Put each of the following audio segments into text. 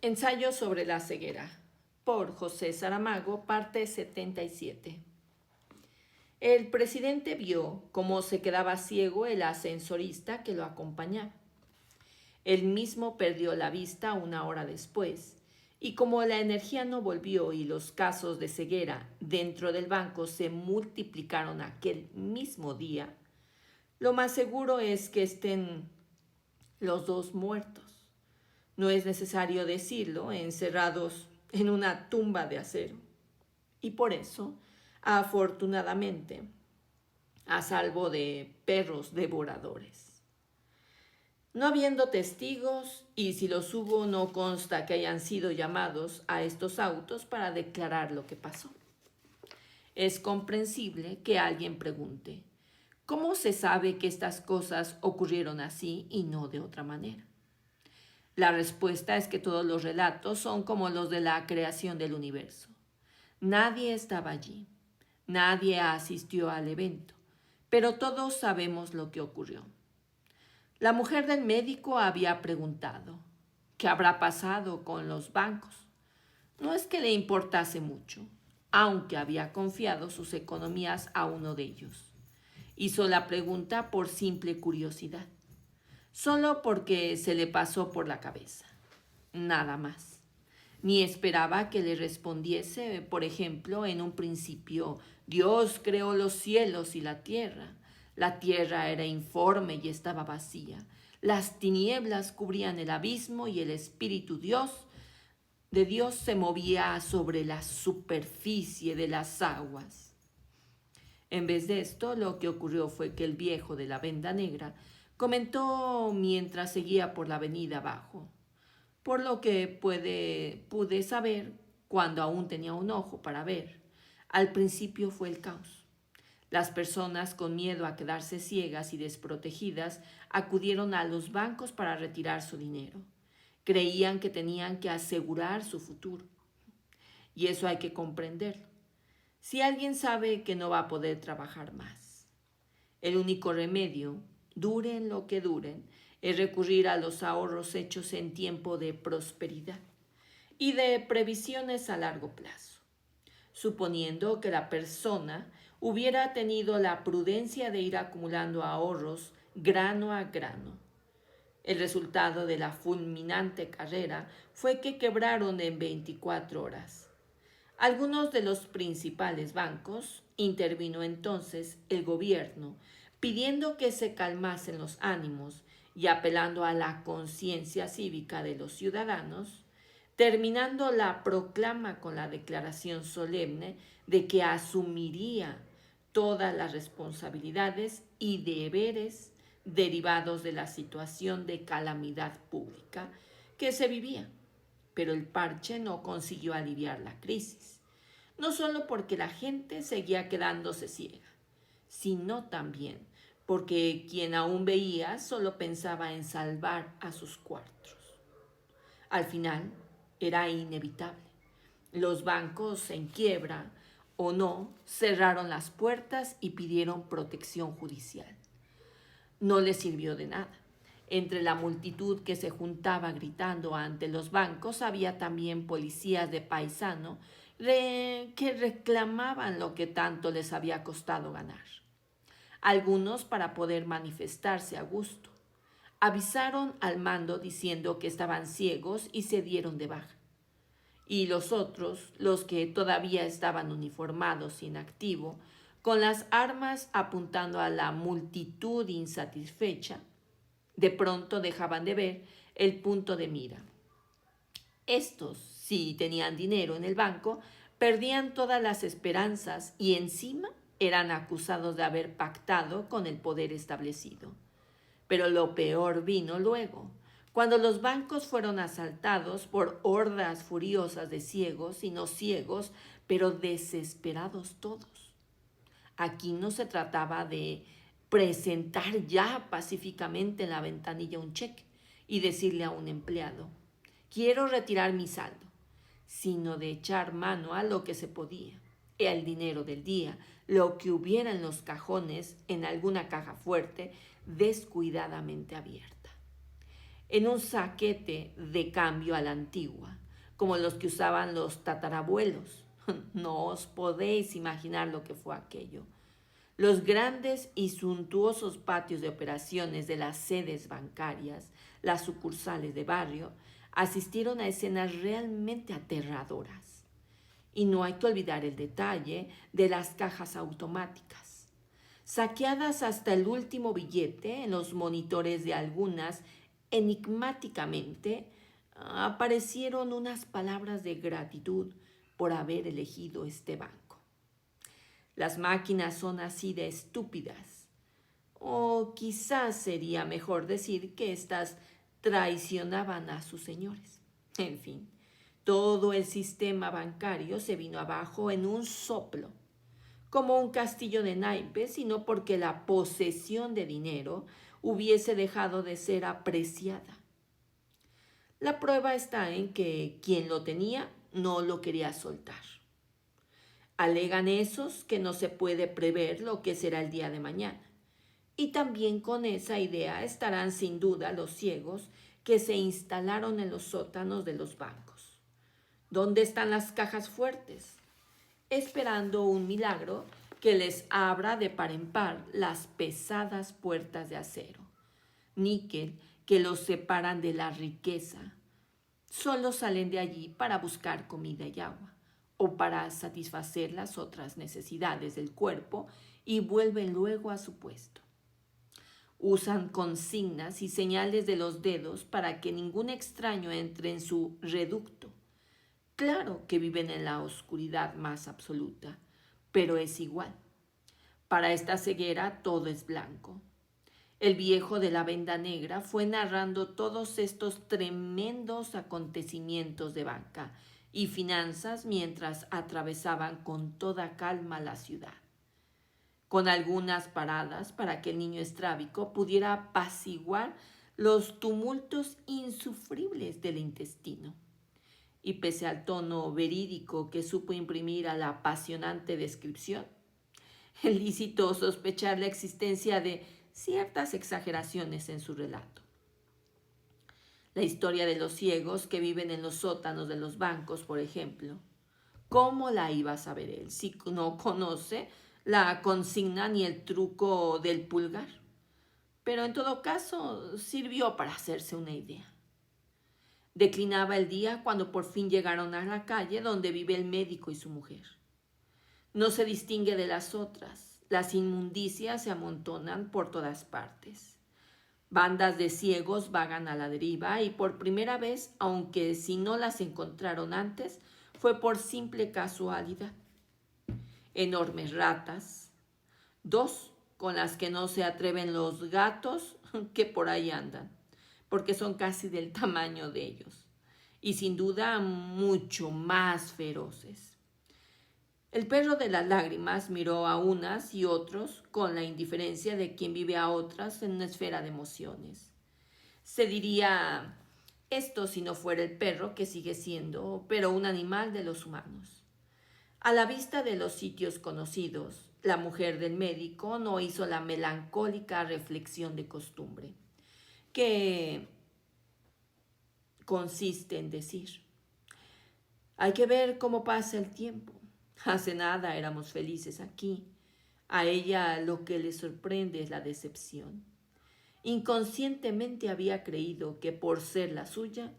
Ensayo sobre la ceguera, por José Saramago, parte 77. El presidente vio cómo se quedaba ciego el ascensorista que lo acompañaba. Él mismo perdió la vista una hora después, y como la energía no volvió y los casos de ceguera dentro del banco se multiplicaron aquel mismo día, lo más seguro es que estén los dos muertos. No es necesario decirlo, encerrados en una tumba de acero. Y por eso, afortunadamente, a salvo de perros devoradores. No habiendo testigos, y si los hubo, no consta que hayan sido llamados a estos autos para declarar lo que pasó. Es comprensible que alguien pregunte, ¿cómo se sabe que estas cosas ocurrieron así y no de otra manera? La respuesta es que todos los relatos son como los de la creación del universo. Nadie estaba allí, nadie asistió al evento, pero todos sabemos lo que ocurrió. La mujer del médico había preguntado, ¿qué habrá pasado con los bancos? No es que le importase mucho, aunque había confiado sus economías a uno de ellos. Hizo la pregunta por simple curiosidad. Solo porque se le pasó por la cabeza. Nada más. Ni esperaba que le respondiese, por ejemplo, en un principio, Dios creó los cielos y la tierra. La tierra era informe y estaba vacía. Las tinieblas cubrían el abismo y el Espíritu de Dios se movía sobre la superficie de las aguas. En vez de esto, lo que ocurrió fue que el viejo de la venda negra comentó mientras seguía por la avenida abajo, por lo que pude saber cuando aún tenía un ojo para ver. Al principio fue el caos. Las personas con miedo a quedarse ciegas y desprotegidas acudieron a los bancos para retirar su dinero. Creían que tenían que asegurar su futuro. Y eso hay que comprenderlo. Si alguien sabe que no va a poder trabajar más, el único remedio, duren lo que duren, es recurrir a los ahorros hechos en tiempo de prosperidad y de previsiones a largo plazo, suponiendo que la persona hubiera tenido la prudencia de ir acumulando ahorros grano a grano. El resultado de la fulminante carrera fue que quebraron en 24 horas. Algunos de los principales bancos, intervino entonces el gobierno, pidiendo que se calmasen los ánimos y apelando a la conciencia cívica de los ciudadanos, terminando la proclama con la declaración solemne de que asumiría todas las responsabilidades y deberes derivados de la situación de calamidad pública que se vivía. Pero el parche no consiguió aliviar la crisis, no solo porque la gente seguía quedándose ciega, sino también porque quien aún veía solo pensaba en salvar a sus cuartos. Al final era inevitable. Los bancos en quiebra o no cerraron las puertas y pidieron protección judicial. No les sirvió de nada. Entre la multitud que se juntaba gritando ante los bancos había también policías de paisano que reclamaban lo que tanto les había costado ganar. Algunos para poder manifestarse a gusto. Avisaron al mando diciendo que estaban ciegos y se dieron de baja. Y los otros, los que todavía estaban uniformados y en activo, con las armas apuntando a la multitud insatisfecha, de pronto dejaban de ver el punto de mira. Estos, si tenían dinero en el banco, perdían todas las esperanzas y encima eran acusados de haber pactado con el poder establecido. Pero lo peor vino luego, cuando los bancos fueron asaltados por hordas furiosas de ciegos y no ciegos, pero desesperados todos. Aquí no se trataba de presentar ya pacíficamente en la ventanilla un cheque y decirle a un empleado, quiero retirar mi saldo, sino de echar mano a lo que se podía, el dinero del día, lo que hubiera en los cajones, en alguna caja fuerte, descuidadamente abierta. En un saquete de cambio a la antigua, como los que usaban los tatarabuelos. No os podéis imaginar lo que fue aquello. Los grandes y suntuosos patios de operaciones de las sedes bancarias, las sucursales de barrio, asistieron a escenas realmente aterradoras. Y no hay que olvidar el detalle de las cajas automáticas. Saqueadas hasta el último billete en los monitores de algunas, enigmáticamente aparecieron unas palabras de gratitud por haber elegido este banco. Las máquinas son así de estúpidas. O quizás sería mejor decir que éstas traicionaban a sus señores. En fin, todo el sistema bancario se vino abajo en un soplo, como un castillo de naipes, sino porque la posesión de dinero hubiese dejado de ser apreciada. La prueba está en que quien lo tenía no lo quería soltar. Alegan esos que no se puede prever lo que será el día de mañana. Y también con esa idea estarán sin duda los ciegos que se instalaron en los sótanos de los bancos. ¿Dónde están las cajas fuertes? Esperando un milagro que les abra de par en par las pesadas puertas de acero, níquel, que los separan de la riqueza. Solo salen de allí para buscar comida y agua, o para satisfacer las otras necesidades del cuerpo y vuelven luego a su puesto. Usan consignas y señales de los dedos para que ningún extraño entre en su reducto. Claro que viven en la oscuridad más absoluta, pero es igual. Para esta ceguera todo es blanco. El viejo de la venda negra fue narrando todos estos tremendos acontecimientos de banca y finanzas mientras atravesaban con toda calma la ciudad, con algunas paradas para que el niño estrábico pudiera apaciguar los tumultos insufribles del intestino. Y pese al tono verídico que supo imprimir a la apasionante descripción, es lícito sospechar la existencia de ciertas exageraciones en su relato. La historia de los ciegos que viven en los sótanos de los bancos, por ejemplo. ¿Cómo la iba a saber él si no conoce la consigna ni el truco del pulgar? Pero en todo caso sirvió para hacerse una idea. Declinaba el día cuando por fin llegaron a la calle donde vive el médico y su mujer. No se distingue de las otras. Las inmundicias se amontonan por todas partes. Bandas de ciegos vagan a la deriva y por primera vez, aunque si no las encontraron antes, fue por simple casualidad. Enormes ratas, dos con las que no se atreven los gatos que por ahí andan, porque son casi del tamaño de ellos, y sin duda mucho más feroces. El perro de las lágrimas miró a unas y otros con la indiferencia de quien vive a otras en una esfera de emociones. Se diría esto si no fuera el perro, que sigue siendo, pero un animal de los humanos. A la vista de los sitios conocidos, la mujer del médico no hizo la melancólica reflexión de costumbre, que consiste en decir: hay que ver cómo pasa el tiempo. Hace nada éramos felices aquí. A ella lo que le sorprende es la decepción. Inconscientemente había creído que por ser la suya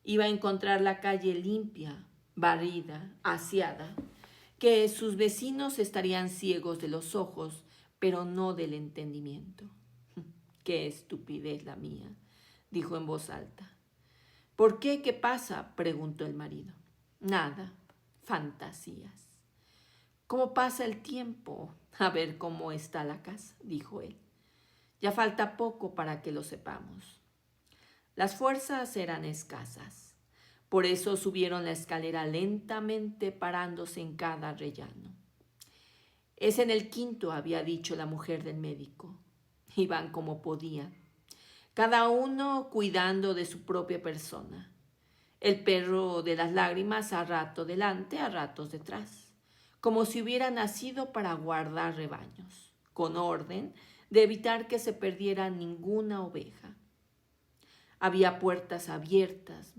iba a encontrar la calle limpia, barrida, aseada, que sus vecinos estarían ciegos de los ojos, pero no del entendimiento. ¡Qué estupidez la mía!, dijo en voz alta. ¿Por qué? ¿Qué pasa?, preguntó el marido. Nada, fantasías. ¿Cómo pasa el tiempo? A ver cómo está la casa, dijo él. Ya falta poco para que lo sepamos. Las fuerzas eran escasas. Por eso subieron la escalera lentamente, parándose en cada rellano. Es en el quinto, había dicho la mujer del médico. Iban como podían, cada uno cuidando de su propia persona. El perro de las lágrimas a rato delante, a ratos detrás, como si hubiera nacido para guardar rebaños, con orden de evitar que se perdiera ninguna oveja. Había puertas abiertas,